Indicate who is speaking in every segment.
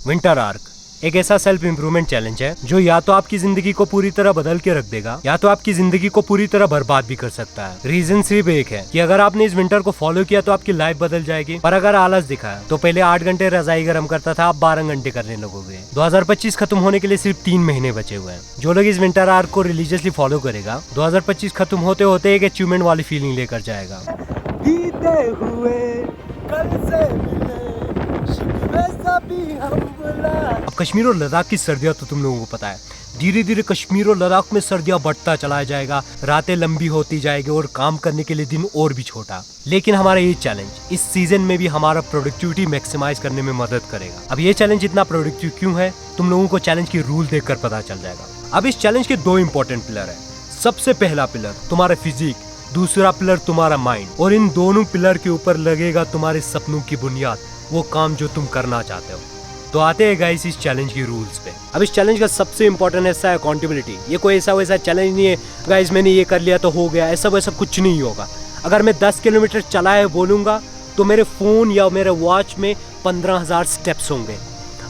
Speaker 1: Winter arc एक ऐसा self improvement challenge है जो या तो आपकी जिंदगी को पूरी तरह बदल के रख देगा या तो आपकी जिंदगी को पूरी तरह बर्बाद भी कर सकता है। रीजन सिर्फ एक है कि अगर आपने इस विंटर को फॉलो किया तो आपकी लाइफ बदल जाएगी, पर अगर आलस दिखाया तो पहले 8 घंटे रजाई गर्म करता था, आप 12 घंटे करने लगोगे। 2025 खत्म होने के लिए सिर्फ 3 महीने बचे हुए हैं। जो लोग इस विंटर आर्क को रिलीजियसली फॉलो करेगा 2025 खत्म होते होते एक अचीवमेंट वाली फीलिंग लेकर जाएगा। अब कश्मीर और लद्दाख की सर्दियां तो तुम लोगों को पता है, धीरे धीरे कश्मीर और लद्दाख में सर्दियां बढ़ता चला जाएगा, रातें लंबी होती जाएगी और काम करने के लिए दिन और भी छोटा। लेकिन हमारा ये चैलेंज इस सीजन में भी हमारा प्रोडक्टिविटी मैक्सिमाइज करने में मदद करेगा। अब ये चैलेंज इतना प्रोडक्टिव क्यों है, तुम लोगों को चैलेंज की रूल देखकर पता चल जाएगा। अब इस चैलेंज के 2 इंपॉर्टेंट पिलर है। सबसे पहला पिलर तुम्हारा फिजिक, दूसरा पिलर तुम्हारा माइंड, और इन दोनों पिलर के ऊपर लगेगा तुम्हारे सपनों की बुनियाद, वो काम जो तुम करना चाहते हो। तो आते हैं गाइस इस चैलेंज की रूल्स पे। अब इस चैलेंज का सबसे इंपॉर्टेंट हिस्सा है अकाउंटेबिलिटी। ये कोई ऐसा वैसा चैलेंज नहीं है गाइस मैंने ये कर लिया तो हो गया, ऐसा वैसा कुछ नहीं होगा। अगर मैं 10 किलोमीटर चला है बोलूँगा तो मेरे फ़ोन या मेरे वॉच में 15,000 स्टेप्स होंगे।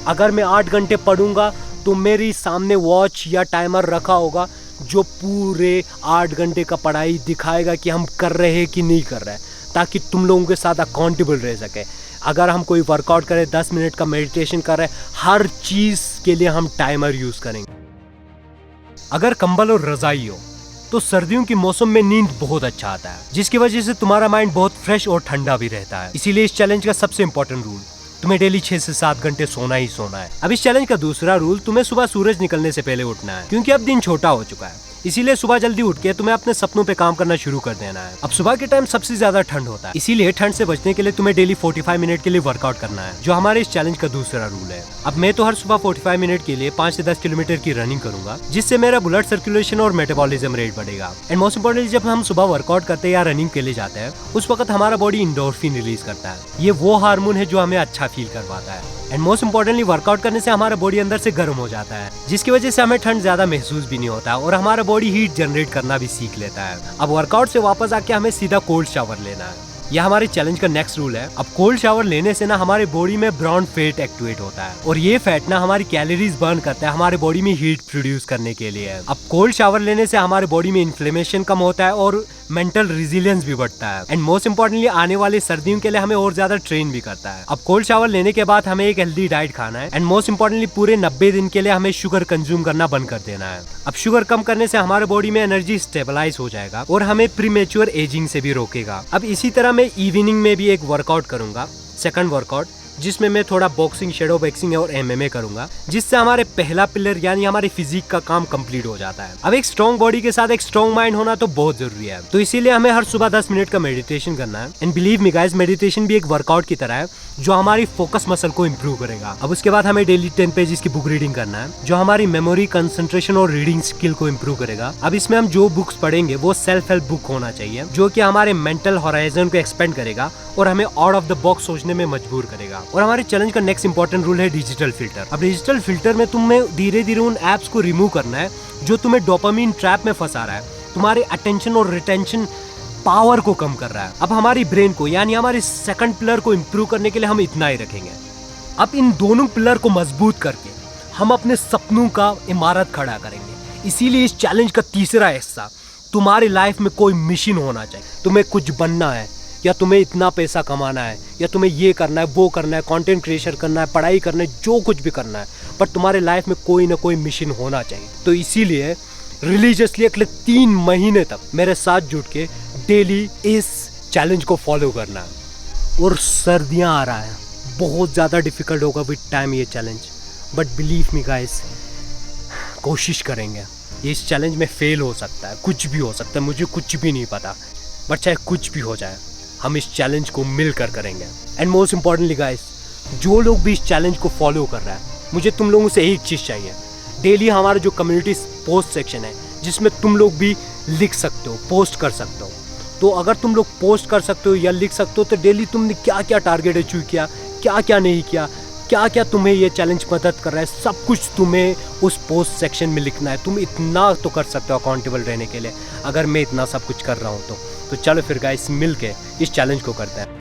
Speaker 1: अगर मैं 8 घंटे पढ़ूंगा तो मेरी सामने वॉच या टाइमर रखा होगा जो पूरे 8 घंटे का पढ़ाई दिखाएगा कि हम कर रहे हैं कि नहीं कर रहे हैं, ताकि तुम लोगों के साथ अकाउंटेबल रह सके। अगर हम कोई वर्कआउट करें, 10 मिनट का मेडिटेशन कर रहे हैं, हर चीज़ के लिए हम टाइमर यूज़ करेंगे। अगर कंबल और रजाई हो तो सर्दियों के मौसम में नींद बहुत अच्छा आता है, जिसकी वजह से तुम्हारा माइंड बहुत फ्रेश और ठंडा भी रहता है। इसीलिए इस चैलेंज का सबसे इंपॉर्टेंट रूल, तुम्हें डेली 6 से 7 घंटे सोना ही सोना है। अब इस चैलेंज का दूसरा रूल, तुम्हें सुबह सूरज निकलने से पहले उठना है, क्योंकि अब दिन छोटा हो चुका है। इसीलिए सुबह जल्दी उठ के तुम्हें अपने सपनों पे काम करना शुरू कर देना है। अब सुबह के टाइम सबसे ज्यादा ठंड होता है, इसीलिए ठंड से बचने के लिए तुम्हें डेली 45 मिनट के लिए वर्कआउट करना है, जो हमारे इस चैलेंज का दूसरा रूल है। अब मैं तो हर सुबह 45 मिनट के लिए 5 से 10 किलोमीटर की रनिंग करूंगा, जिससे मेरा ब्लड सर्कुलेशन और मेटाबॉलिज्म रेट बढ़ेगा। एंड मोस्ट इम्पोर्टेंटली, जब हम सुबह वर्कआउट करते हैं या रनिंग के लिए जाते हैं, उस वक्त हमारा बॉडी एंडोर्फिन रिलीज करता है। ये वो हार्मोन है जो हमें अच्छा फील करवाता है। एंड मोस्ट इम्पोर्टेंटली, वर्कआउट करने से हमारा बॉडी अंदर से गर्म हो जाता है, जिसकी वजह से हमें ठंड ज्यादा महसूस भी नहीं होता और हमारा बॉडी हीट जनरेट करना भी सीख लेता है। अब वर्कआउट से वापस आके हमें सीधा कोल्ड शावर लेना है। यह हमारे चैलेंज का नेक्स्ट रूल है। अब कोल्ड शावर लेने से ना हमारे बॉडी में ब्राउन फैट एक्टिवेट होता है, और ये फैट ना हमारी कैलोरीज बर्न करता है, हमारे बॉडी में हीट प्रोड्यूस करने के लिए। अब कोल्ड शावर लेने से हमारे बॉडी में इन्फ्लेमेशन कम होता है और मेंटल रेजिलियंस भी बढ़ता है। एंड मोस्ट इम्पोर्टेंटली, आने वाले सर्दियों के लिए हमें और ज्यादा ट्रेन भी करता है। अब कोल्ड शावर लेने के बाद हमें एक हेल्दी डाइट खाना है। एंड मोस्ट इम्पोर्टेंटली, पूरे 90 दिन के लिए हमें शुगर कंज्यूम करना बंद कर देना है। अब शुगर कम करने से हमारे बॉडी में एनर्जी स्टेबलाइज हो जाएगा और हमें प्रीमेच्योर एजिंग से भी रोकेगा। अब इसी तरह मैं इवनिंग में भी एक वर्कआउट करूंगा, सेकंड वर्कआउट, जिसमें मैं थोड़ा बॉक्सिंग, शेडो बॉक्सिंग और MMA करूंगा, जिससे हमारे पहला पिलर यानी हमारे फिजिक का काम कंप्लीट हो जाता है। अब एक स्ट्रॉन्ग बॉडी के साथ एक स्ट्रॉन्ग माइंड होना तो बहुत जरूरी है, तो इसीलिए हमें हर सुबह 10 मिनट का मेडिटेशन करना है। And believe me guys, meditation भी एक वर्कआउट की तरह है जो हमारी फोकस मसल को इम्प्रूव करेगा। अब उसके बाद हमें डेली 10 पेजेस की बुक रीडिंग करना है, जो हमारी मेमोरी, कंसंट्रेशन और रीडिंग स्किल को इम्प्रूव करेगा। अब इसमें हम जो बुक्स पढ़ेंगे वो सेल्फ हेल्प बुक होना चाहिए, जो कि हमारे मेंटल होराइजन को एक्सपेंड करेगा और हमें आउट ऑफ द बॉक्स सोचने में मजबूर करेगा। और हमारे चैलेंज का नेक्स्ट इंपॉर्टेंट रूल है डिजिटल फिल्टर। अब डिजिटल फिल्टर में तुम्हें धीरे धीरे उन एप्स को रिमूव करना है जो तुम्हें डोपामिन ट्रैप में फंसा रहा है, तुम्हारे अटेंशन और रिटेंशन पावर को कम कर रहा है। अब हमारी ब्रेन को यानी हमारे सेकंड पिलर को इम्प्रूव करने के लिए हम इतना ही रखेंगे। अब इन दोनों पिलर को मजबूत करके हम अपने सपनों का इमारत खड़ा करेंगे। इसीलिए इस चैलेंज का तीसरा हिस्सा, तुम्हारी लाइफ में कोई मिशन होना चाहिए। तुम्हें कुछ बनना है, या तुम्हें इतना पैसा कमाना है, या तुम्हें ये करना है, वो करना है, कंटेंट क्रिएशन करना है, पढ़ाई करना है, जो कुछ भी करना है, पर तुम्हारे लाइफ में कोई ना कोई मिशन होना चाहिए। तो इसीलिए रिलीजियसली अगले 3 महीने तक मेरे साथ जुट के डेली इस चैलेंज को फॉलो करना है। और सर्दियाँ आ रहा है, बहुत ज़्यादा डिफिकल्ट होगा विद टाइम ये challenge, but believe me guys, कोशिश करेंगे। ये इस चैलेंज में फेल हो सकता है, कुछ भी हो सकता है, मुझे कुछ भी नहीं पता, बट चाहे कुछ भी हो जाए हम इस चैलेंज को मिलकर करेंगे। एंड मोस्ट इम्पॉर्टेंटली गाइस, जो लोग भी इस चैलेंज को फॉलो कर रहा है, मुझे तुम लोगों से एक चीज़ चाहिए। डेली हमारा जो कम्युनिटी पोस्ट सेक्शन है, जिसमें तुम लोग भी लिख सकते हो, पोस्ट कर सकते हो, तो अगर तुम लोग पोस्ट कर सकते हो या लिख सकते हो तो डेली तुमने क्या क्या टारगेट अचीव किया, क्या क्या नहीं किया, क्या क्या तुम्हें ये चैलेंज मदद कर रहा है, सब कुछ तुम्हें उस पोस्ट सेक्शन में लिखना है। तुम इतना तो कर सकते हो अकाउंटेबल रहने के लिए, अगर मैं इतना सब कुछ कर रहा हूँ तो चलो फिर गाइस मिल के इस चैलेंज को करते हैं।